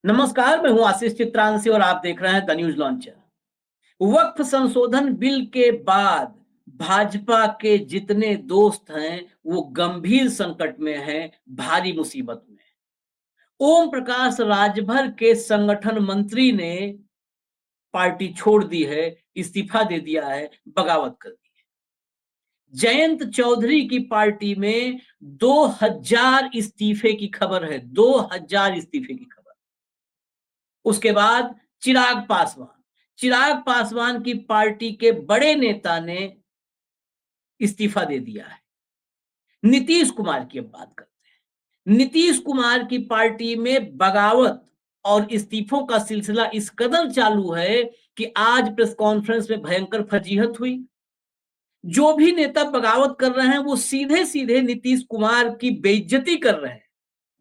नमस्कार, मैं हूं आशीष चित्रांशी और आप देख रहे हैं द न्यूज लॉन्चर। वक्फ संशोधन बिल के बाद भाजपा के जितने दोस्त हैं वो गंभीर संकट में हैं, भारी मुसीबत में हैं। ओम प्रकाश राजभर के संगठन मंत्री ने पार्टी छोड़ दी है, इस्तीफा दे दिया है, बगावत कर दी है। जयंत चौधरी की पार्टी में 2000 इस्तीफे की खबर है, 2000 इस्तीफे की खबर। उसके बाद चिराग पासवान की पार्टी के बड़े नेता ने इस्तीफा दे दिया है। नीतीश कुमार की अब बात करते हैं। नीतीश कुमार की पार्टी में बगावत और इस्तीफों का सिलसिला इस कदर चालू है कि आज प्रेस कॉन्फ्रेंस में भयंकर फजीहत हुई। जो भी नेता बगावत कर रहे हैं वो सीधे सीधे नीतीश कुमार की बेइज्जती कर रहे हैं।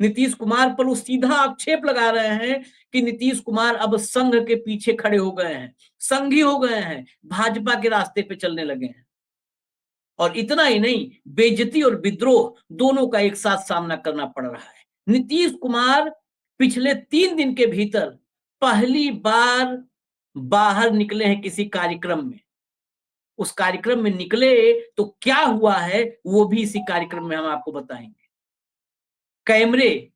नीतीश कुमार पर वो सीधा आक्षेप लगा रहे हैं कि नीतीश कुमार अब संघ के पीछे खड़े हो गए हैं, संघी हो गए हैं, भाजपा के रास्ते पे चलने लगे हैं। और इतना ही नहीं, बेइज्जती और विद्रोह दोनों का एक साथ सामना करना पड़ रहा है। नीतीश कुमार पिछले 3 दिन के भीतर पहली बार बाहर निकले हैं किसी कार्यक्रम में। उस कार्यक्रम में निकले तो क्या हुआ है वो भी इसी कार्यक्रम में हम आपको बताएंगे। कैमरे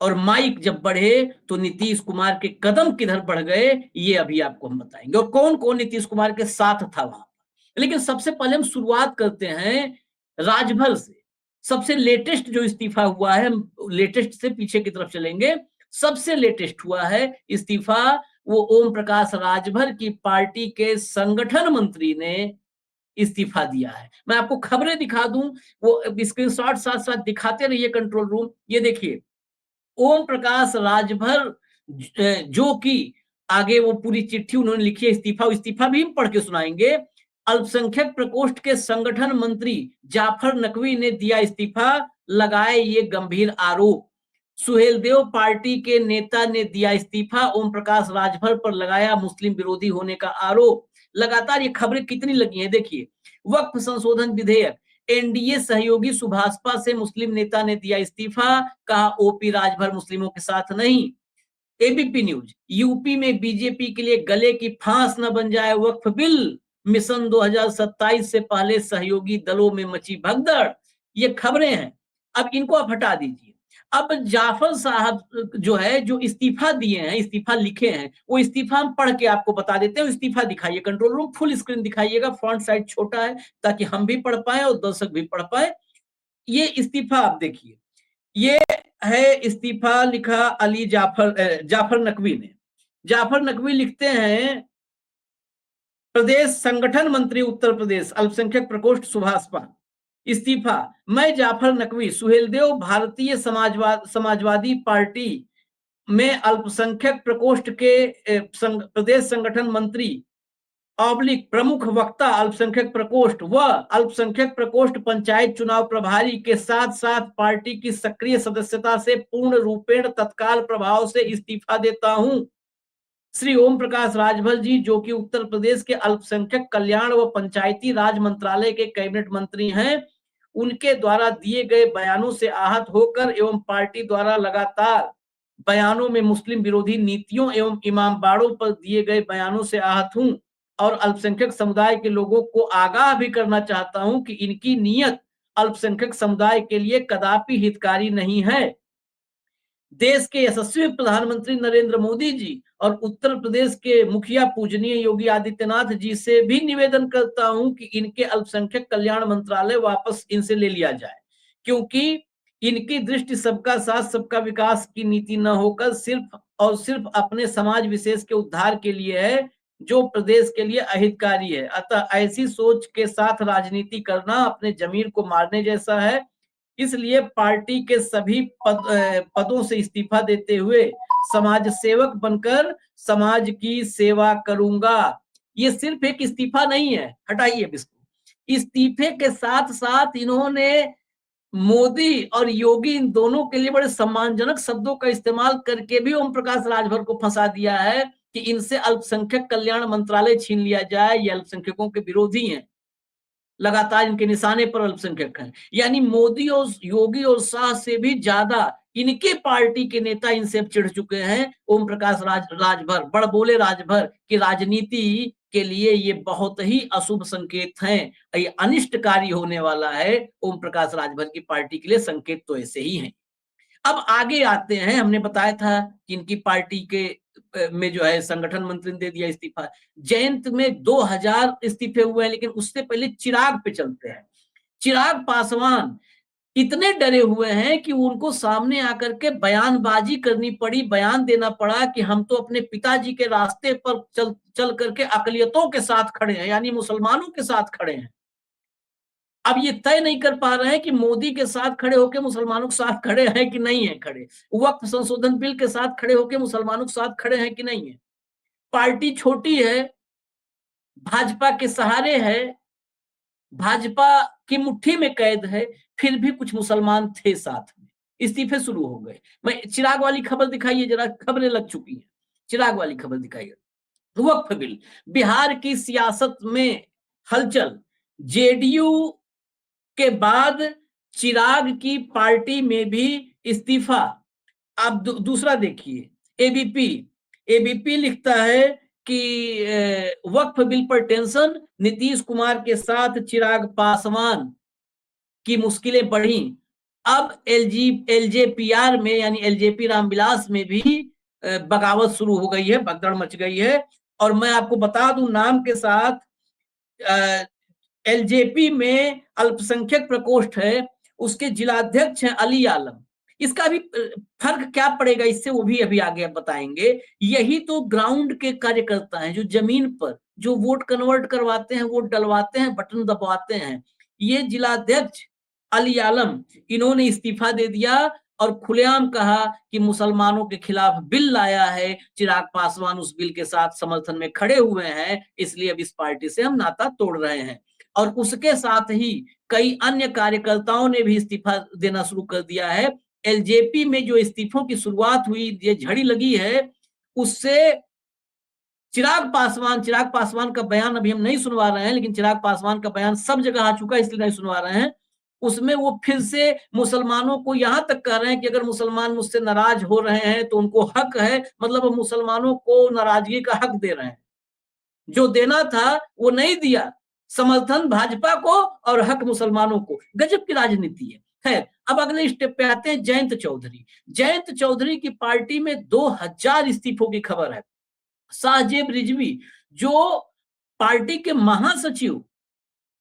और माइक जब बढ़े तो नीतीश कुमार के कदम किधर बढ़ गए ये अभी आपको हम बताएंगे, और कौन कौन नीतीश कुमार के साथ था वहां पर। लेकिन सबसे पहले हम शुरुआत करते हैं राजभर से। सबसे लेटेस्ट जो इस्तीफा हुआ है, लेटेस्ट से पीछे की तरफ चलेंगे। सबसे लेटेस्ट हुआ है इस्तीफा, वो ओम प्रकाश राजभर की पार्टी के संगठन मंत्री ने इस्तीफा दिया है। मैं आपको खबरें दिखा दूं, वो स्क्रीनशॉट साथ साथ दिखाते रहिए कंट्रोल रूम। ये देखिए, ओम प्रकाश राजभर जो कि आगे वो पूरी चिट्ठी उन्होंने लिखी है, इस्तीफा भी हम पढ़ के सुनाएंगे। अल्पसंख्यक प्रकोष्ठ के संगठन मंत्री जाफर नकवी ने दिया इस्तीफा, लगाए ये गंभीर आरोप। सुहेलदेव पार्टी के नेता ने दिया इस्तीफा, ओम प्रकाश राजभर पर लगाया मुस्लिम विरोधी होने का आरोप। लगातार ये खबरें कितनी लगी हैं देखिए। वक्फ संशोधन विधेयक, एनडीए सहयोगी सुभाषपा से मुस्लिम नेता ने दिया इस्तीफा, कहा ओपी राजभर मुस्लिमों के साथ नहीं। एबीपी न्यूज, यूपी में बीजेपी के लिए गले की फांस न बन जाए वक्फ बिल, मिशन 2027 से पहले सहयोगी दलों में मची भगदड़। ये खबरें हैं। अब इनको आप हटा दीजिए। अब जाफर साहब जो है, जो इस्तीफा दिए हैं, इस्तीफा लिखे हैं, वो इस्तीफा हम पढ़ के आपको बता देते हैं। इस्तीफा दिखाइए, कंट्रोल रूम फुल स्क्रीन दिखाइएगा, फॉन्ट साइज छोटा है ताकि हम भी पढ़ पाए और दर्शक भी पढ़ पाए। ये इस्तीफा आप देखिए, ये है इस्तीफा लिखा अली जाफर नकवी ने। जाफर नकवी लिखते हैं, प्रदेश संगठन मंत्री उत्तर प्रदेश, अल्पसंख्यक प्रकोष्ठ सुभाषपा, इस्तीफा। मैं जाफर नकवी सुहेलदेव भारतीय समाजवादी पार्टी में अल्पसंख्यक प्रकोष्ठ के प्रदेश संगठन मंत्री ऑब्लिक प्रमुख वक्ता अल्पसंख्यक प्रकोष्ठ व अल्पसंख्यक प्रकोष्ठ पंचायत चुनाव प्रभारी के साथ साथ पार्टी की सक्रिय सदस्यता से पूर्ण रूपेण तत्काल प्रभाव से इस्तीफा देता हूं। श्री ओम प्रकाश राजभर जी, जो कि उत्तर प्रदेश के अल्पसंख्यक कल्याण व पंचायती राज मंत्रालय के कैबिनेट मंत्री हैं, उनके द्वारा दिए गए बयानों से आहत होकर एवं पार्टी द्वारा लगातार बयानों में मुस्लिम विरोधी नीतियों एवं इमामबाड़ों पर दिए गए बयानों से आहत हूं और अल्पसंख्यक समुदाय के लोगों को आगाह भी करना चाहता हूं कि इनकी नीयत अल्पसंख्यक समुदाय के लिए कदापि हितकारी नहीं है। देश के यशस्वी प्रधानमंत्री नरेंद्र मोदी जी और उत्तर प्रदेश के मुखिया पूजनीय योगी आदित्यनाथ जी से भी निवेदन करता हूं कि इनके अल्पसंख्यक कल्याण मंत्रालय वापस इनसे ले लिया जाए, क्योंकि इनकी दृष्टि सबका साथ सबका विकास की नीति न होकर सिर्फ और सिर्फ अपने समाज विशेष के उद्धार के लिए है, जो प्रदेश के लिए अहितकारी है। अतः ऐसी सोच के साथ राजनीति करना अपने जमीर को मारने जैसा है। इसलिए पार्टी के सभी पदों से इस्तीफा देते हुए समाज सेवक बनकर समाज की सेवा करूंगा। ये सिर्फ एक इस्तीफा नहीं है, हटाइए इसको। इस्तीफे के साथ साथ इन्होंने मोदी और योगी इन दोनों के लिए बड़े सम्मानजनक शब्दों का इस्तेमाल करके भी ओम प्रकाश राजभर को फंसा दिया है कि इनसे अल्पसंख्यक कल्याण मंत्रालय छीन लिया जाए, ये अल्पसंख्यकों के विरोधी हैं, लगातार इनके निशाने पर अल्पसंख्यक हैं। यानी मोदी और योगी और शाह से भी ज्यादा इनके पार्टी के नेता इनसे अब चिढ़ चुके हैं। ओम प्रकाश राजभर बड़बोले राजभर की राजनीति के लिए ये बहुत ही अशुभ संकेत हैं, ये अनिष्टकारी होने वाला है ओम प्रकाश राजभर की पार्टी के लिए। संकेत तो ऐसे ही हैं। अब आगे आते हैं, हमने बताया था कि इनकी पार्टी के में जो है संगठन मंत्री ने दे दिया इस्तीफा। जयंत में 2000 इस्तीफे हुए हैं, लेकिन उससे पहले चिराग पे चलते हैं। चिराग पासवान इतने डरे हुए हैं कि उनको सामने आकर के बयानबाजी करनी पड़ी, बयान देना पड़ा कि हम तो अपने पिताजी के रास्ते पर चल करके अकलियतों के साथ खड़े हैं, यानी मुसलमानों के साथ खड़े हैं। अब ये तय नहीं कर पा रहे हैं कि मोदी के साथ खड़े होकर मुसलमानों के साथ खड़े हैं कि नहीं है खड़े, वक्फ संशोधन बिल के साथ खड़े होकर मुसलमानों के साथ खड़े हैं कि नहीं है। पार्टी छोटी है, भाजपा के सहारे है, भाजपा की मुट्ठी में कैद है, फिर भी कुछ मुसलमान थे साथ में। इस्तीफे शुरू हो गए। मैं चिराग वाली खबर दिखाइए जरा, खबरें लग चुकी हैं। चिराग वाली खबर दिखाइए। वक्फ बिल, बिहार की सियासत में हलचल। जेडीयू के बाद चिराग की पार्टी में भी इस्तीफा। आप दूसरा देखिए, एबीपी। एबीपी लिखता है कि वक्फ बिल पर टेंशन, नीतीश कुमार के साथ चिराग पासवान की मुश्किलें बढ़ी। अब एलजेपीआर में यानी एलजेपी रामविलास में भी बगावत शुरू हो गई है, भगदड़ मच गई है। और मैं आपको बता दूं नाम के साथ, एलजेपी में अल्पसंख्यक प्रकोष्ठ है, उसके जिलाध्यक्ष हैं अली आलम। इसका भी फर्क क्या पड़ेगा इससे, वो भी अभी आगे बताएंगे। यही तो ग्राउंड के कार्यकर्ता हैं, जो जमीन पर जो वोट कन्वर्ट करवाते हैं, वोट डलवाते हैं, बटन दबाते हैं। ये जिलाध्यक्ष अली आलम, इन्होंने इस्तीफा दे दिया और खुलेआम कहा कि मुसलमानों के खिलाफ बिल लाया है, चिराग पासवान उस बिल के साथ समर्थन में खड़े हुए हैं, इसलिए अब इस पार्टी से हम नाता तोड़ रहे हैं। और उसके साथ ही कई अन्य कार्यकर्ताओं ने भी इस्तीफा देना शुरू कर दिया है। एलजेपी में जो इस्तीफों की शुरुआत हुई, ये झड़ी लगी है, उससे चिराग पासवान का बयान अभी हम नहीं सुनवा रहे हैं, लेकिन चिराग पासवान का बयान सब जगह आ चुका है, इसलिए नहीं सुनवा रहे हैं। उसमें वो फिर से मुसलमानों को यहां तक कह रहे हैं कि अगर मुसलमान मुझसे नाराज हो रहे हैं तो उनको हक है, मतलब वो मुसलमानों को नाराजगी का हक दे रहे हैं। जो देना था वो नहीं दिया, समर्थन भाजपा को और हक मुसलमानों को। गजब की राजनीति है। खैर, अब अगले स्टेप पे आते हैं। जयंत चौधरी। जयंत चौधरी की पार्टी में 2000 इस्तीफों की खबर है। साहजेब रिजवी, जो पार्टी के महासचिव,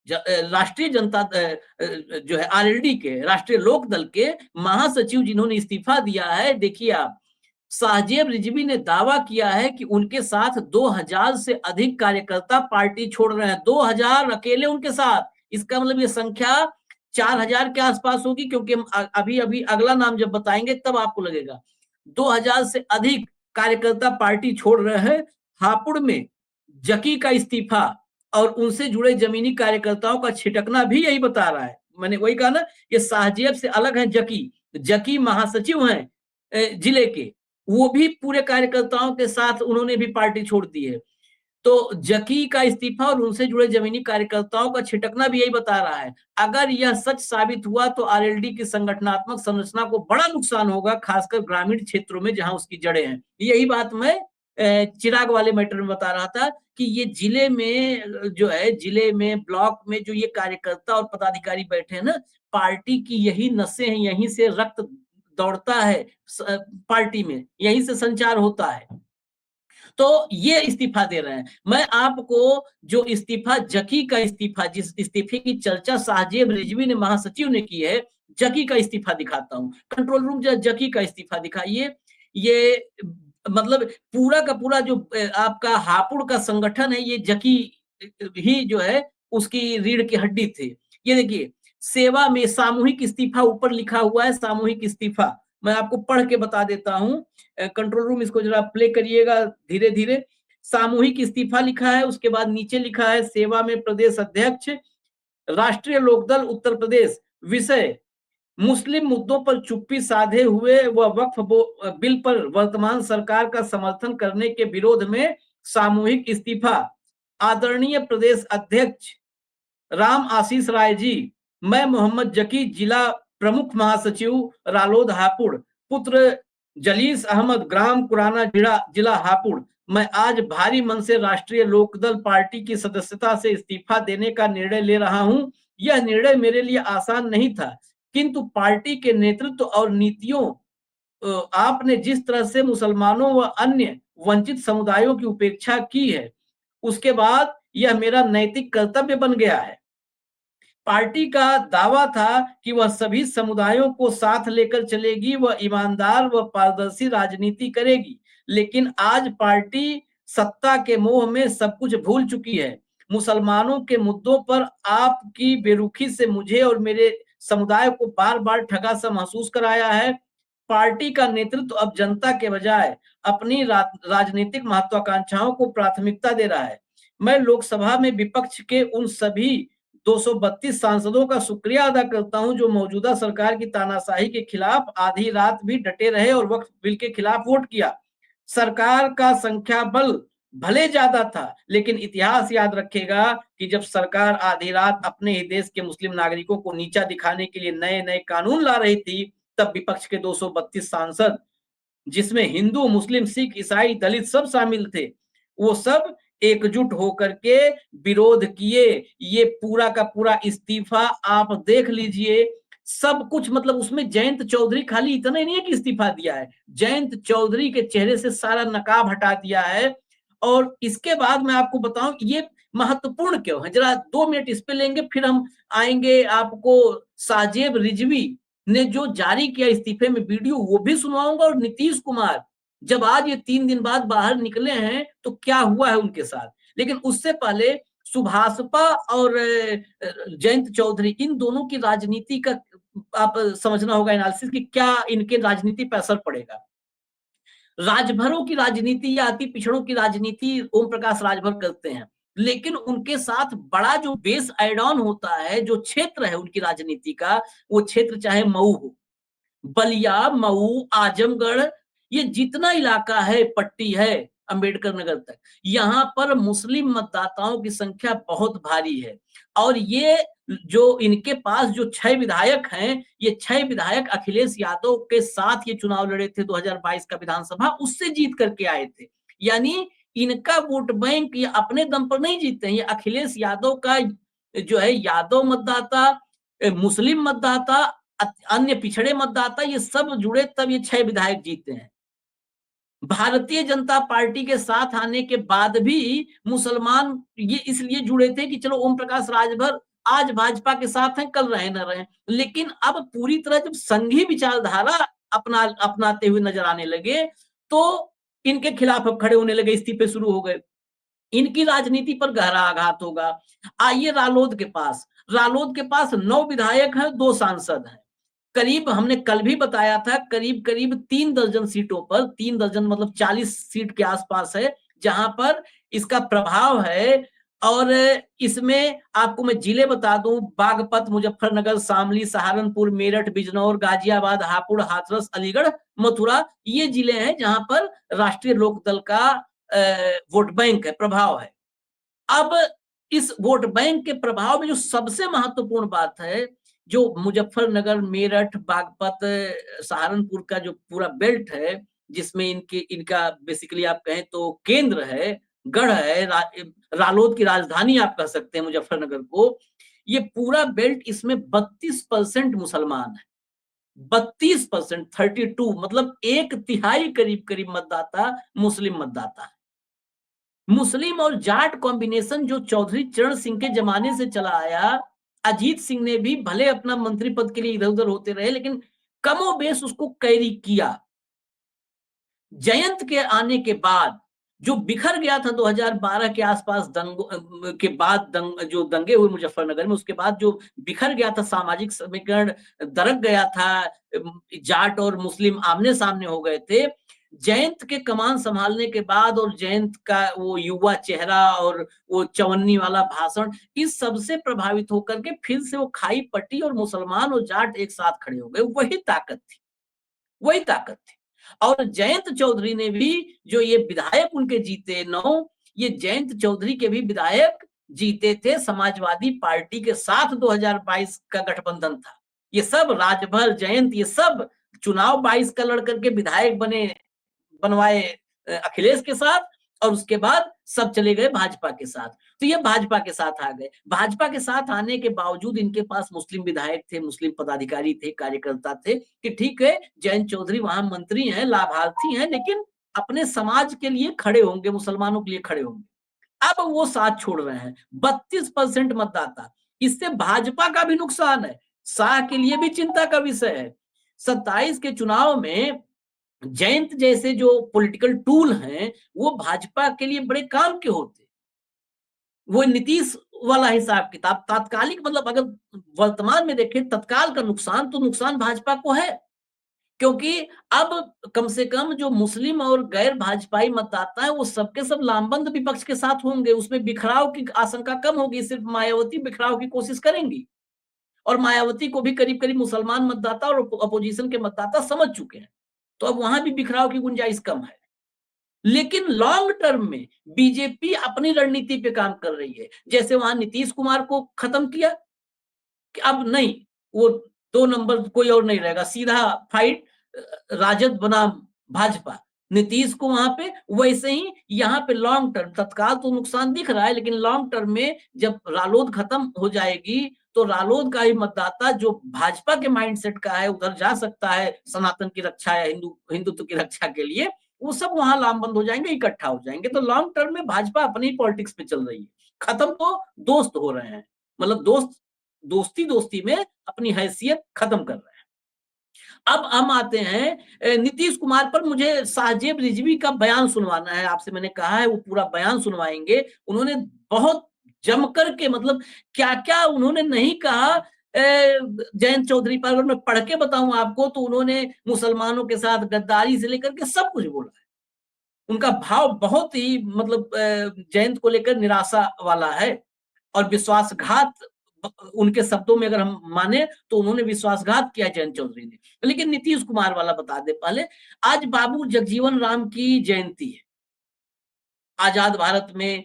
राष्ट्रीय जनता जो है आरएलडी के, राष्ट्रीय लोक दल के महासचिव जिन्होंने इस्तीफा दिया है, देखिए आप, साहजेब रिजवी ने दावा किया है कि उनके साथ 2000 से अधिक कार्यकर्ता पार्टी छोड़ रहे हैं। 2000 अकेले उनके साथ। इसका मतलब ये संख्या 4000 के आसपास होगी, क्योंकि हम अभी अभी अगला नाम जब बताएंगे तब आपको लगेगा। 2000 से अधिक कार्यकर्ता पार्टी छोड़ रहे हैं। हापुड़ में जकी का इस्तीफा और उनसे जुड़े जमीनी कार्यकर्ताओं का छिटकना भी यही बता रहा है। मैंने वही कहा ना, ये साहजेब से अलग है जकी। जकी महासचिव हैं जिले के, वो भी पूरे कार्यकर्ताओं के साथ उन्होंने भी पार्टी छोड़ दी है। तो जकी का इस्तीफा और उनसे जुड़े जमीनी कार्यकर्ताओं का छिटकना भी यही बता रहा है। अगर यह सच साबित हुआ तो आरएलडी की संगठनात्मक संरचना को बड़ा नुकसान होगा, खासकर ग्रामीण क्षेत्रों में जहां उसकी जड़ें हैं। यही बात मैं चिराग वाले मैटर में बता रहा था कि ये जिले में जो है, जिले में ब्लॉक में जो ये कार्यकर्ता और पदाधिकारी बैठे हैं ना, पार्टी की यही नसें हैं, यहीं से रक्त दौड़ता है पार्टी में, यहीं से संचार होता है। तो ये इस्तीफा दे रहे हैं। मैं आपको जो इस्तीफा, जकी का इस्तीफा, जिस इस्तीफे की चर्चा साहजेब रिजवी ने महासचिव ने की है, जकी का इस्तीफा दिखाता हूं। कंट्रोल रूम जकी का इस्तीफा दिखाइए। ये मतलब पूरा का पूरा जो आपका हापुड़ का संगठन है, ये जकी ही जो है उसकी रीढ़ की हड्डी थे। ये देखिए, सेवा में सामूहिक इस्तीफा ऊपर लिखा हुआ है, सामूहिक इस्तीफा। मैं आपको पढ़ के बता देता हूं। कंट्रोल रूम इसको जरा प्ले करिएगा धीरे धीरे। सामूहिक इस्तीफा लिखा है, उसके बाद नीचे लिखा है सेवा में प्रदेश अध्यक्ष, राष्ट्रीय लोकदल उत्तर प्रदेश। विषय, मुस्लिम मुद्दों पर चुप्पी साधे हुए व वक्फ बिल पर वर्तमान सरकार का समर्थन करने के विरोध में सामूहिक इस्तीफा। आदरणीय प्रदेश अध्यक्ष राम आशीष राय जी, मैं मोहम्मद जकी, जिला प्रमुख महासचिव रालोद हापुड़, पुत्र जलीस अहमद, ग्राम कुराना, जिला हापुड़। मैं आज भारी मन से राष्ट्रीय लोकदल पार्टी की सदस्यता से इस्तीफा देने का निर्णय ले रहा हूं। यह निर्णय मेरे लिए आसान नहीं था, किंतु पार्टी के नेतृत्व और नीतियों आपने जिस तरह से मुसलमानों व अन्य वंचित समुदायों की उपेक्षा की है, उसके बाद यह मेरा नैतिक कर्तव्य बन गया है। पार्टी का दावा था कि वह सभी समुदायों को साथ लेकर चलेगी, वह ईमानदार व पारदर्शी राजनीति करेगी, लेकिन आज पार्टी सत्ता के मोह में सब कुछ भूल चुकी है। मुसलमानों के मुद्दों पर आपकी बेरुखी से मुझे और मेरे समुदाय को बार बार ठगा सा महसूस कराया है। पार्टी का नेतृत्व अब जनता के बजाय अपनी राजनीतिक महत्वाकांक्षाओं को प्राथमिकता दे रहा है। मैं लोकसभा में विपक्ष के उन सभी 232 सांसदों का शुक्रिया अदा करता हूं जो मौजूदा सरकार की तानाशाही के खिलाफ आधी रात भी डटे रहे और वक्फ बिल के खिलाफ वोट किया। सरकार का संख्या बल भले ज्यादा था, लेकिन इतिहास याद रखेगा कि जब सरकार आधी रात अपने ही देश के मुस्लिम नागरिकों को नीचा दिखाने के लिए नए नए कानून ला रही थी, तब विपक्ष के 232 सांसद, जिसमें हिंदू, मुस्लिम, सिख, ईसाई, दलित सब शामिल थे, वो सब एकजुट होकर के विरोध किए। ये पूरा का पूरा इस्तीफा आप देख लीजिए, सब कुछ मतलब उसमें जयंत चौधरी खाली इतना ही नहीं है कि इस्तीफा दिया है, जयंत चौधरी के चेहरे से सारा नकाब हटा दिया है। और इसके बाद मैं आपको बताऊं ये महत्वपूर्ण क्यों है, जरा 2 मिनट इस पे लेंगे, फिर हम आएंगे आपको साजेब रिजवी ने जो जारी किया इस्तीफे में वीडियो, वो भी सुनवाऊंगा, और नीतीश कुमार जब आज ये 3 दिन बाद बाहर निकले हैं तो क्या हुआ है उनके साथ। लेकिन उससे पहले सुभाषपा और जयंत चौधरी, इन दोनों की राजनीति का आप समझना होगा एनालिसिस कि क्या इनके राजनीति पर असर पड़ेगा। राजभरों की राजनीति या अति पिछड़ों की राजनीति ओम प्रकाश राजभर करते हैं, लेकिन उनके साथ बड़ा जो बेस एड ऑन होता है, जो क्षेत्र है उनकी राजनीति का, वो क्षेत्र चाहे मऊ हो, बलिया, मऊ, आजमगढ़, ये जितना इलाका है, पट्टी है अंबेडकर नगर तक, यहाँ पर मुस्लिम मतदाताओं की संख्या बहुत भारी है। और ये जो इनके पास जो 6 विधायक हैं, ये 6 विधायक अखिलेश यादव के साथ ये चुनाव लड़े थे 2022 का विधानसभा, उससे जीत करके आए थे। यानी इनका वोट बैंक ये अपने दम पर नहीं जीतते हैं, ये अखिलेश यादव का जो है यादव मतदाता, मुस्लिम मतदाता, अन्य पिछड़े मतदाता, ये सब जुड़े तब ये 6 विधायक जीते हैं। भारतीय जनता पार्टी के साथ आने के बाद भी मुसलमान ये इसलिए जुड़े थे कि चलो ओम प्रकाश राजभर आज भाजपा के साथ हैं, कल रहे न रहे, लेकिन अब पूरी तरह जब संघी विचारधारा अपनाते हुए नजर आने लगे तो इनके खिलाफ अब खड़े होने लगे, इस्तीफे शुरू हो गए। इनकी राजनीति पर गहरा आघात होगा। आइए रालोद के पास, रालोद के पास 9 विधायक हैं, 2 सांसद हैं। करीब हमने कल भी बताया था, करीब करीब 3 दर्जन सीटों पर, 3 दर्जन मतलब 40 सीट के आसपास है जहां पर इसका प्रभाव है। और इसमें आपको मैं जिले बता दूं, बागपत, मुजफ्फरनगर, शामली, सहारनपुर, मेरठ, बिजनौर, गाजियाबाद, हापुड़, हाथरस, अलीगढ़, मथुरा, ये जिले हैं जहां पर राष्ट्रीय लोकदल का वोट बैंक है, प्रभाव है। अब इस वोट बैंक के प्रभाव में जो सबसे महत्वपूर्ण बात है, जो मुजफ्फरनगर, मेरठ, बागपत, सहारनपुर का जो पूरा बेल्ट है, जिसमें इनका बेसिकली आप कहें तो केंद्र है, गढ़ है, रालोद की राजधानी आप कह सकते हैं मुजफ्फरनगर को, ये पूरा बेल्ट, इसमें 32% मुसलमान है। 32%, 32 मतलब 1/3 करीब करीब मतदाता मुस्लिम मतदाता है। मुस्लिम और जाट कॉम्बिनेशन जो चौधरी चरण सिंह के जमाने से चला आया, अजीत सिंह ने भी भले अपना मंत्री पद के लिए इधर उधर होते रहे, लेकिन कमोबेश उसको कैरी किया। जयंत के आने के बाद जो बिखर गया था 2012 के आसपास दंगों के बाद, जो दंगे हुए मुजफ्फरनगर में, उसके बाद जो बिखर गया था सामाजिक समीकरण, दरक गया था, जाट और मुस्लिम आमने सामने हो गए थे। जयंत के कमान संभालने के बाद और जयंत का वो युवा चेहरा और वो चवन्नी वाला भाषण, इस सबसे प्रभावित होकर के फिर से वो खाई पट्टी और मुसलमान और जाट एक साथ खड़े हो गए। वही ताकत थी, वही ताकत थी। और जयंत चौधरी ने भी, जो ये विधायक उनके जीते 9, ये जयंत चौधरी के भी विधायक जीते थे समाजवादी पार्टी के साथ, 2022 का गठबंधन था। ये सब राजभर, जयंत, ये सब चुनाव 22 का लड़ करके विधायक बनवाए अखिलेश के साथ, और उसके बाद सब चले गए भाजपा के साथ। तो ये भाजपा के साथ आ गए। भाजपा के साथ आने के बावजूद इनके पास मुस्लिम विधायक थे, मुस्लिम पदाधिकारी थे, कार्यकर्ता थे कि ठीक है, जयंत चौधरी वहां मंत्री हैं, लाभार्थी हैं, लेकिन अपने समाज के लिए खड़े होंगे, मुसलमानों के लिए खड़े होंगे। अब वो साथ छोड़ रहे हैं। 32% मतदाता, इससे भाजपा का भी नुकसान है, शाह के लिए भी चिंता का विषय है। 27 के चुनाव में जयंत जैसे जो पॉलिटिकल टूल हैं, वो भाजपा के लिए बड़े काम के होते। वो नीतीश वाला हिसाब किताब, तात्कालिक मतलब अगर वर्तमान में देखें, तत्काल का नुकसान तो नुकसान भाजपा को है, क्योंकि अब कम से कम जो मुस्लिम और गैर भाजपाई मतदाता है, वो सबके सब लामबंद विपक्ष के साथ होंगे, उसमें बिखराव की आशंका कम होगी। सिर्फ मायावती बिखराव की कोशिश करेंगी, और मायावती को भी करीब करीब मुसलमान मतदाता और अपोजिशन के मतदाता समझ चुके हैं, तो अब वहां भी बिखराव की गुंजाइश कम है। लेकिन लॉन्ग टर्म में बीजेपी अपनी रणनीति पे काम कर रही है। जैसे वहां नीतीश कुमार को खत्म किया कि अब नहीं, वो 2 नंबर कोई और नहीं रहेगा, सीधा फाइट राजद बनाम भाजपा, नीतीश को वहां पे। वैसे ही यहाँ पे लॉन्ग टर्म, तत्काल तो नुकसान दिख रहा है, लेकिन लॉन्ग टर्म में जब रालोद खत्म हो जाएगी, तो रालोद का ही मतदाता जो भाजपा के माइंडसेट का है, उधर जा सकता है सनातन की रक्षा या हिंदुत्व की रक्षा के लिए, वो सब वहां लामबंद हो जाएंगे, इकट्ठा हो जाएंगे। तो लॉन्ग टर्म में भाजपा अपनी पॉलिटिक्स पे चल रही है। खत्म तो दोस्त हो रहे हैं, मतलब दोस्ती दोस्ती में अपनी हैसियत खत्म कर रहे हैं। अब हम आते हैं नीतीश कुमार पर। मुझे साहजेब रिजवी का बयान सुनवाना है आपसे, मैंने कहा है वो पूरा बयान सुनवाएंगे। उन्होंने बहुत जमकर के, मतलब क्या क्या उन्होंने नहीं कहा जयंत चौधरी पर, अगर मैं पढ़ के बताऊं आपको, तो उन्होंने मुसलमानों के साथ गद्दारी से लेकर के सब कुछ बोला है। उनका भाव बहुत ही मतलब जयंत को लेकर निराशा वाला है, और विश्वासघात, उनके शब्दों में अगर हम माने तो उन्होंने विश्वासघात किया जयंत चौधरी ने। लेकिन नीतीश कुमार वाला बता दे पहले। आज बाबू जगजीवन राम की जयंती है। आजाद भारत में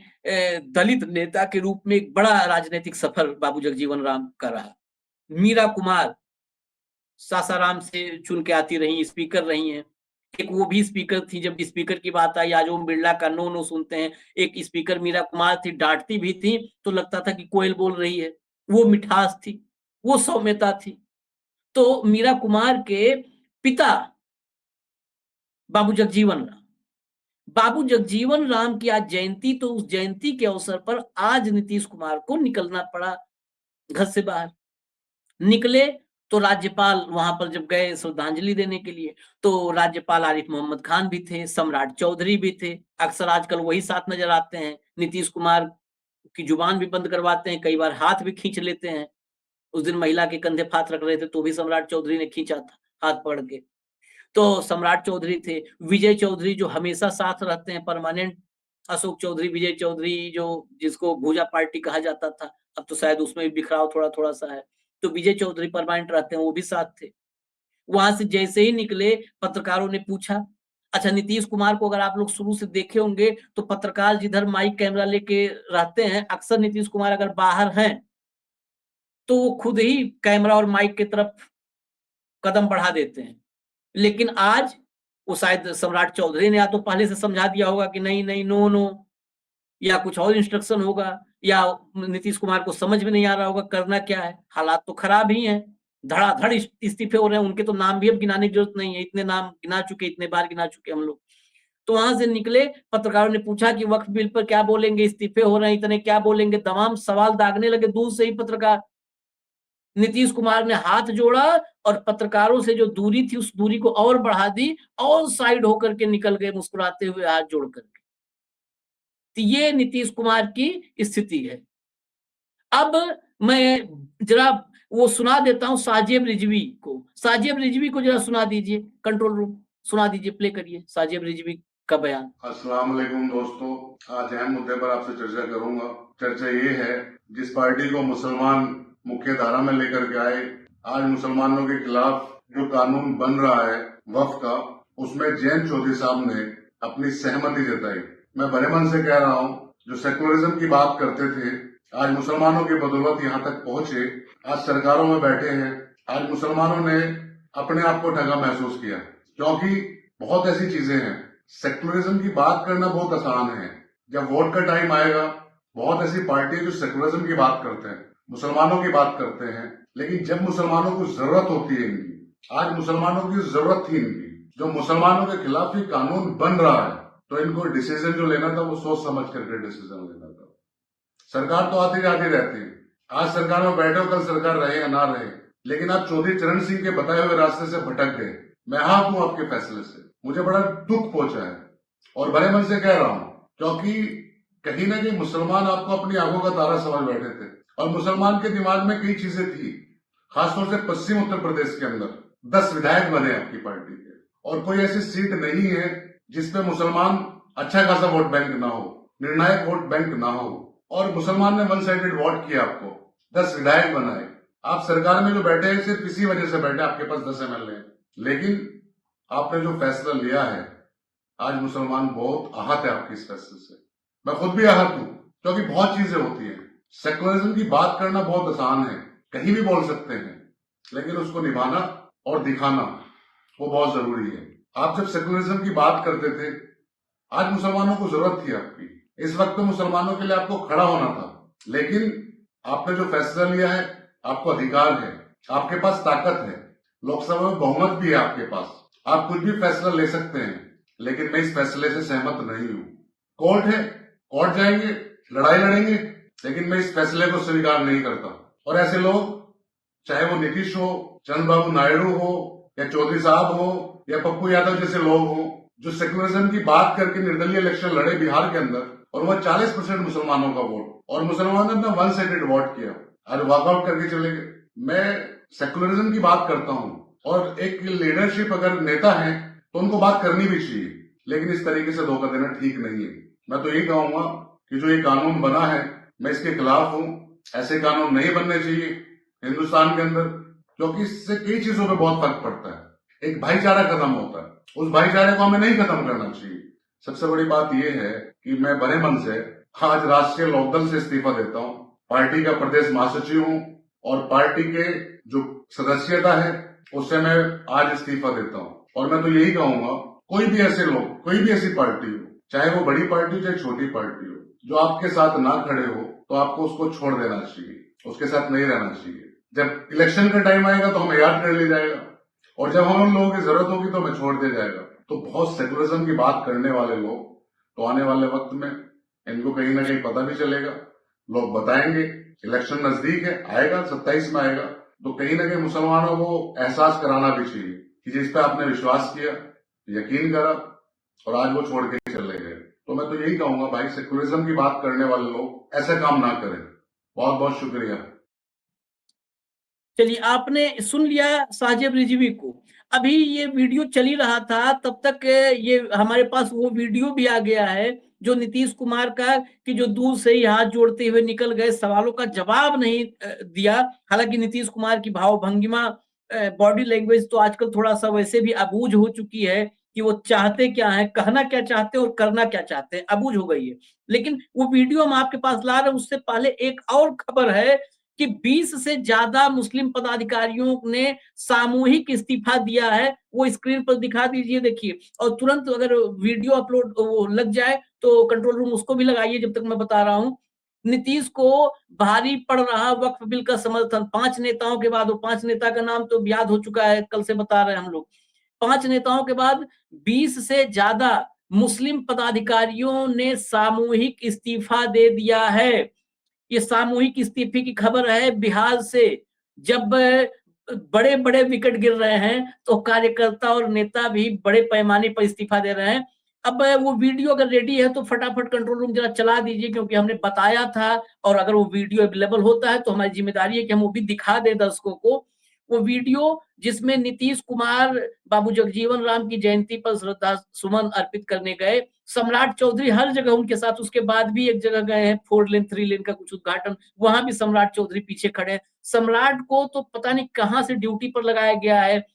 दलित नेता के रूप में एक बड़ा राजनीतिक सफर बाबू जगजीवन राम का रहा। मीरा कुमार सासाराम से चुन के आती रही, स्पीकर रही हैं। एक वो भी स्पीकर थी, जब स्पीकर की बात आई, आज ओम बिरला का नो नो सुनते हैं। एक स्पीकर मीरा कुमार थी, डांटती भी थी तो लगता था कि कोयल बोल रही है। वो मिठास थी, वो सौम्यता थी। तो मीरा कुमार के पिता बाबू जगजीवन राम, बाबू जगजीवन राम की आज जयंती, तो उस जयंती के अवसर पर आज नीतीश कुमार को निकलना पड़ा घर से बाहर। निकले तो राज्यपाल वहां पर जब गए श्रद्धांजलि देने के लिए, तो राज्यपाल आरिफ मोहम्मद खान भी थे, सम्राट चौधरी भी थे। अक्सर आजकल वही साथ नजर आते हैं। नीतीश कुमार की जुबान भी बंद करवाते हैं, कई बार हाथ भी खींच लेते हैं। उस दिन महिला के कंधे हाथ रख रहे थे तो भी सम्राट चौधरी ने खींचा था हाथ पकड़ के। तो सम्राट चौधरी थे, विजय चौधरी जो हमेशा साथ रहते हैं, परमानेंट। अशोक चौधरी, विजय चौधरी जो जिसको भूजा पार्टी कहा जाता था, अब तो शायद उसमें भी बिखराव थोड़ा थोड़ा सा है। तो विजय चौधरी परमानेंट रहते हैं, वो भी साथ थे। वहां से जैसे ही निकले, पत्रकारों ने पूछा। अच्छा, नीतीश कुमार को अगर आप लोग शुरू से देखे होंगे तो पत्रकार जिधर माइक कैमरा लेके रहते हैं, अक्सर नीतीश कुमार अगर बाहर हैं तो वो खुद ही कैमरा और माइक की तरफ कदम बढ़ा देते हैं। लेकिन आज वो शायद सम्राट चौधरी ने या तो पहले से समझा दिया होगा कि नहीं नहीं, नो नो, या कुछ और इंस्ट्रक्शन होगा, या नीतीश कुमार को समझ में नहीं आ रहा होगा करना क्या है। हालात तो खराब ही हैं, धड़ाधड़ इस्तीफे हो रहे हैं। उनके तो नाम भी अब गिनाने की जरूरत नहीं है, इतने नाम गिना चुके, इतने बार गिना चुके हम लोग। तो वहां से निकले, पत्रकारों ने पूछा कि वक्फ बिल पर क्या बोलेंगे, इस्तीफे हो रहे हैं इतने, क्या बोलेंगे। तमाम सवाल दागने लगे दूर से ही पत्रकार। नीतीश कुमार ने हाथ जोड़ा और पत्रकारों से जो दूरी थी उस दूरी को और बढ़ा दी, और साइड होकर के निकल गए मुस्कुराते हुए हाथ जोड़ करके। तो ये नीतीश कुमार की स्थिति है। अब मैं जरा वो सुना देता हूं साजिब रिजवी को। साजिब रिजवी को जरा सुना दीजिए, कंट्रोल रूम सुना दीजिए, प्ले करिए साजिब रिजवी का बयान। अस्सलाम वालेकुम दोस्तों, आज अहम मुद्दे पर आपसे चर्चा करूंगा। चर्चा ये है, जिस पार्टी को मुसलमान मुख्य धारा में लेकर के आए, आज मुसलमानों के खिलाफ जो कानून बन रहा है वक्फ का, उसमें जयंत चौधरी साहब ने अपनी सहमति जताई। मैं बड़े मन से कह रहा हूँ, जो सेकुलरिज्म की बात करते थे, आज मुसलमानों की बदौलत यहाँ तक पहुंचे, आज सरकारों में बैठे हैं। आज मुसलमानों ने अपने आप को ठगा महसूस किया, क्योंकि बहुत ऐसी चीजें हैं। सेकुलरिज्म की बात करना बहुत आसान है, जब वोट का टाइम आएगा बहुत ऐसी पार्टी जो सेकुलरिज्म की बात करते हैं, मुसलमानों की बात करते हैं, लेकिन जब मुसलमानों को जरूरत होती है इनकी, आज मुसलमानों की जरूरत थी इनकी, जो मुसलमानों के खिलाफ ही कानून बन रहा है, तो इनको डिसीजन जो लेना था वो सोच समझ करके डिसीजन लेना था। सरकार तो आती जाती रहती है, आज सरकार में बैठे हो, कल सरकार रहे या ना रहे, लेकिन आप चौधरी चरण सिंह के बताए हुए रास्ते से भटक गए। मैं हाँ हूं आपके फैसले से, मुझे बड़ा दुख पहुंचा है और बड़े मन से कह रहा हूं, क्योंकि कहीं ना कहीं मुसलमान आपको अपनी आंखों का तारा समझ बैठे थे और मुसलमान के दिमाग में कई चीजें थी। खासतौर से पश्चिम उत्तर प्रदेश के अंदर 10 विधायक बने आपकी पार्टी के, और कोई ऐसी सीट नहीं है जिसपे मुसलमान अच्छा खासा वोट बैंक ना हो, निर्णायक वोट बैंक ना हो, और मुसलमान ने वन साइडेड वोट किया, आपको 10 विधायक बनाए। आप सरकार में जो बैठे हैं सिर्फ इसी वजह से बैठे, आपके पास 10 MLA हैं, लेकिन आपने जो फैसला लिया है, आज मुसलमान बहुत आहत है आपके इस फैसले से। मैं खुद भी आहत हूं, क्योंकि बहुत चीजें होती हैं। सेकुलरिज्म की बात करना बहुत आसान है, कहीं भी बोल सकते हैं, लेकिन उसको निभाना और दिखाना वो बहुत जरूरी है। आप जब सेकुलरिज्म की बात करते थे, आज मुसलमानों को जरूरत थी आपकी, इस वक्त तो मुसलमानों के लिए आपको खड़ा होना था, लेकिन आपने जो फैसला लिया है, आपको अधिकार है, आपके पास ताकत है, लोकसभा में बहुमत भी है आपके पास, आप कुछ भी फैसला ले सकते हैं, लेकिन मैं इस फैसले से सहमत नहीं हूं। कोर्ट है, कोर्ट जाएंगे, लड़ाई लड़ेंगे, लेकिन मैं इस फैसले को स्वीकार नहीं करता। और ऐसे लोग, चाहे वो नीतीश हो, चंद्रबाबू नायडू हो, या चौधरी साहब हो, या पप्पू यादव जैसे लोग हो, जो सेकुलरिज्म की बात करके निर्दलीय इलेक्शन लड़े बिहार के अंदर, और वह 40% मुसलमानों का वोट, और मुसलमानों ने अपना वन साइडेड वोट किया, आज वॉकआउट करके चले गए। मैं सेकुलरिज्म की बात करता हूं, और एक लीडरशिप अगर नेता है तो उनको बात करनी भी चाहिए, लेकिन इस तरीके से धोखा देना ठीक नहीं है। मैं तो यही कहूंगा कि जो ये कानून बना है, मैं इसके खिलाफ हूं। ऐसे कानून नहीं बनने चाहिए हिंदुस्तान के अंदर, क्योंकि इससे कई चीजों पे बहुत फर्क पड़ता है। एक भाईचारा खत्म होता है, उस भाईचारे को हमें नहीं खत्म करना चाहिए। सबसे बड़ी बात यह है कि मैं बड़े मन से आज राष्ट्रीय लोकदल से इस्तीफा देता हूं, पार्टी का प्रदेश महासचिव हूं, और पार्टी के जो सदस्यता है उससे मैं आज इस्तीफा देता हूं। और मैं तो यही कहूंगा, कोई भी ऐसे लोग, कोई भी ऐसी पार्टी हो, चाहे वो बड़ी पार्टी हो चाहे छोटी पार्टी हो, जो आपके साथ ना खड़े हो, तो आपको उसको छोड़ देना चाहिए, उसके साथ नहीं रहना चाहिए। जब इलेक्शन का टाइम आएगा तो हमें याद कर लिया जाएगा, और जब हम लोगों की जरूरत होगी तो हमें छोड़ दिया जाएगा। तो बहुत सेकुलरिज्म की बात करने वाले लोग, तो आने वाले वक्त में इनको कहीं ना कहीं पता भी चलेगा, लोग बताएंगे, इलेक्शन नजदीक है, आएगा 27 में आएगा, तो कहीं ना कहीं मुसलमानों को एहसास कराना भी चाहिए कि जिस पे आपने विश्वास किया, यकीन करा, और आज वो छोड़ के चले गए। तो मैं तो यही कहूंगा भाई, सेकुलरिज्म की बात करने वाले लोग ऐसा काम ना करें। बहुत बहुत शुक्रिया। चलिए, आपने सुन लिया साजिब रिजवी को। अभी ये वीडियो चल ही रहा था, तब तक ये हमारे पास वो वीडियो भी आ गया है जो नीतीश कुमार का, कि जो दूर से ही हाथ जोड़ते हुए निकल गए, सवालों का जवाब नहीं दिया। हालांकि नीतीश कुमार की भाव भंगिमा, बॉडी लैंग्वेज तो आजकल थोड़ा सा वैसे भी अबूझ हो चुकी है कि वो चाहते क्या है, कहना क्या चाहते हैं और करना क्या चाहते हैं, अबूझ हो गई है। लेकिन वो वीडियो हम आपके पास ला रहे हैं, उससे पहले एक और खबर है कि 20 से ज्यादा मुस्लिम पदाधिकारियों ने सामूहिक इस्तीफा दिया है। वो स्क्रीन पर दिखा दीजिए, देखिए, और तुरंत अगर वीडियो अपलोड वो लग जाए तो कंट्रोल रूम उसको भी लगाइए जब तक मैं बता रहा हूं। नीतीश को भारी पड़ रहा वक्फ बिल का समर्थन। 5 नेताओं के बाद, वो 5 नेता का नाम तो याद हो चुका है, कल से बता रहे हैं हम लोग। 5 नेताओं के बाद 20 से ज्यादा मुस्लिम पदाधिकारियों ने सामूहिक इस्तीफा दे दिया है। ये सामूहिक इस्तीफे की खबर है बिहार से। जब बड़े बड़े विकेट गिर रहे हैं तो कार्यकर्ता और नेता भी बड़े पैमाने पर इस्तीफा दे रहे हैं। अब वो वीडियो अगर रेडी है तो फटाफट कंट्रोल रूम जरा चला दीजिए, क्योंकि हमने बताया था, और अगर वो वीडियो अवेलेबल होता है तो हमारी जिम्मेदारी है कि हम वो भी दिखा दें दर्शकों को। वो वीडियो जिसमें नीतीश कुमार बाबू जगजीवन राम की जयंती पर श्रद्धा सुमन अर्पित करने गए, सम्राट चौधरी हर जगह उनके साथ, उसके बाद भी एक जगह गए हैं 4 लेन 3 लेन का कुछ उद्घाटन, वहां भी सम्राट चौधरी पीछे खड़े हैं। सम्राट को तो पता नहीं कहां से ड्यूटी पर लगाया गया है।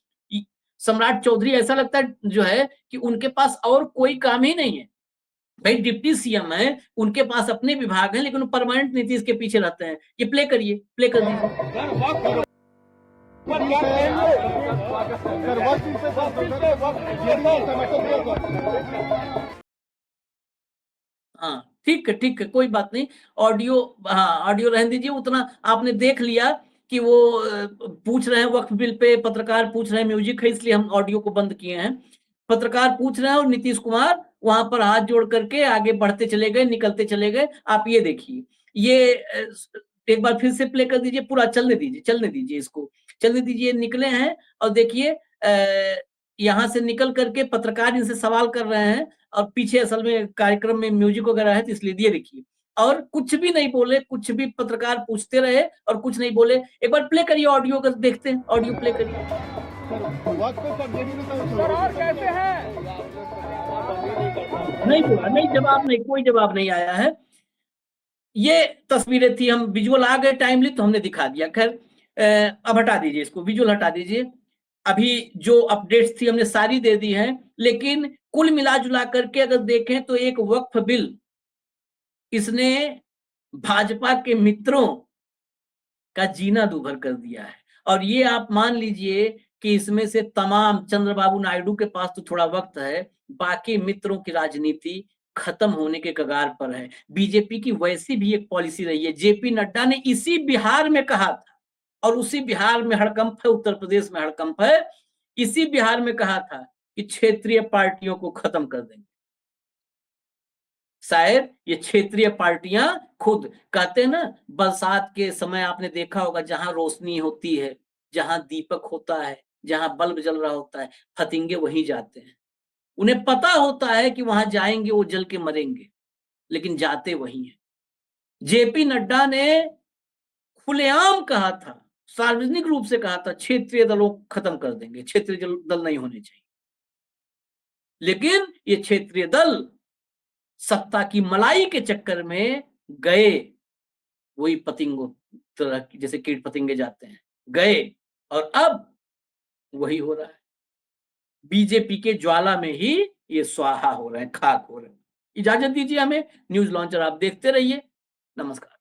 सम्राट चौधरी ऐसा लगता है जो है कि उनके पास और कोई काम ही नहीं है। भाई डिप्टी सीएम है, उनके पास अपने विभाग है, लेकिन वो परमानेंट नीतीश के पीछे रहते हैं। ये प्ले करिए, प्ले कर दीजिए। हाँ, ठीक है, कोई बात नहीं। ऑडियो, हाँ, ऑडियो रहने दीजिए। उतना आपने देख लिया कि वो पूछ रहे हैं वक्फ बिल पे, पत्रकार पूछ रहे हैं, म्यूजिक है इसलिए हम ऑडियो को बंद किए हैं। पत्रकार पूछ रहे हैं और नीतीश कुमार वहां पर हाथ जोड़ करके आगे बढ़ते चले गए, निकलते चले गए। आप ये देखिए, ये एक बार फिर से प्ले कर दीजिए, पूरा चलने दीजिए इसको, चलने दीजिए। निकले हैं और देखिए यहाँ से निकल करके पत्रकार इनसे सवाल कर रहे हैं और पीछे असल में कार्यक्रम में म्यूजिक वगैरह है तो इसलिए ये देखिए, और कुछ भी नहीं बोले, कुछ भी पत्रकार पूछते रहे और कुछ नहीं बोले। एक बार प्ले करिए ऑडियो, अगर देखते हैं ऑडियो प्ले करिए। सर और कैसे हैं? नहीं बोला, नहीं जवाब, नहीं कोई जवाब नहीं आया है। ये तस्वीरें थी, हम विजुअल आ गए टाइमली तो हमने दिखा दिया। खैर अब हटा दीजिए इसको, विजुअल हटा दीजिए। अभी जो अपडेट्स थी हमने सारी दे दी हैं, लेकिन कुल मिला जुला करके अगर देखें तो एक वक्फ बिल इसने भाजपा के मित्रों का जीना दूभर कर दिया है। और ये आप मान लीजिए कि इसमें से तमाम, चंद्रबाबू नायडू के पास तो थोड़ा वक्त है, बाकी मित्रों की राजनीति खत्म होने के कगार पर है। बीजेपी की वैसी भी एक पॉलिसी रही है। जेपी नड्डा ने इसी बिहार में कहा था, और उसी बिहार में हड़कंप है, उत्तर प्रदेश में हड़कंप है, इसी बिहार में कहा था कि क्षेत्रीय पार्टियों को खत्म कर देंगे। शायद ये क्षेत्रीय पार्टियां खुद कहते हैं ना, बरसात के समय आपने देखा होगा जहां रोशनी होती है, जहां दीपक होता है, जहां बल्ब जल रहा होता है, फतिंगे वहीं जाते हैं। उन्हें पता होता है कि वहां जाएंगे वो जल के मरेंगे, लेकिन जाते वहीं हैं। जेपी नड्डा ने खुलेआम कहा था, सार्वजनिक रूप से कहा था, क्षेत्रीय दलों को खत्म कर देंगे, क्षेत्रीय दल नहीं होने चाहिए। लेकिन ये क्षेत्रीय दल सत्ता की मलाई के चक्कर में गए, वही पतिंगों तरह की, जैसे कीट पतिंगे जाते हैं, गए, और अब वही हो रहा है। बीजेपी के ज्वाला में ही ये स्वाहा हो रहे हैं, खाक हो रहे हैं। इजाजत दीजिए हमें, न्यूज लॉन्चर आप देखते रहिए। नमस्कार।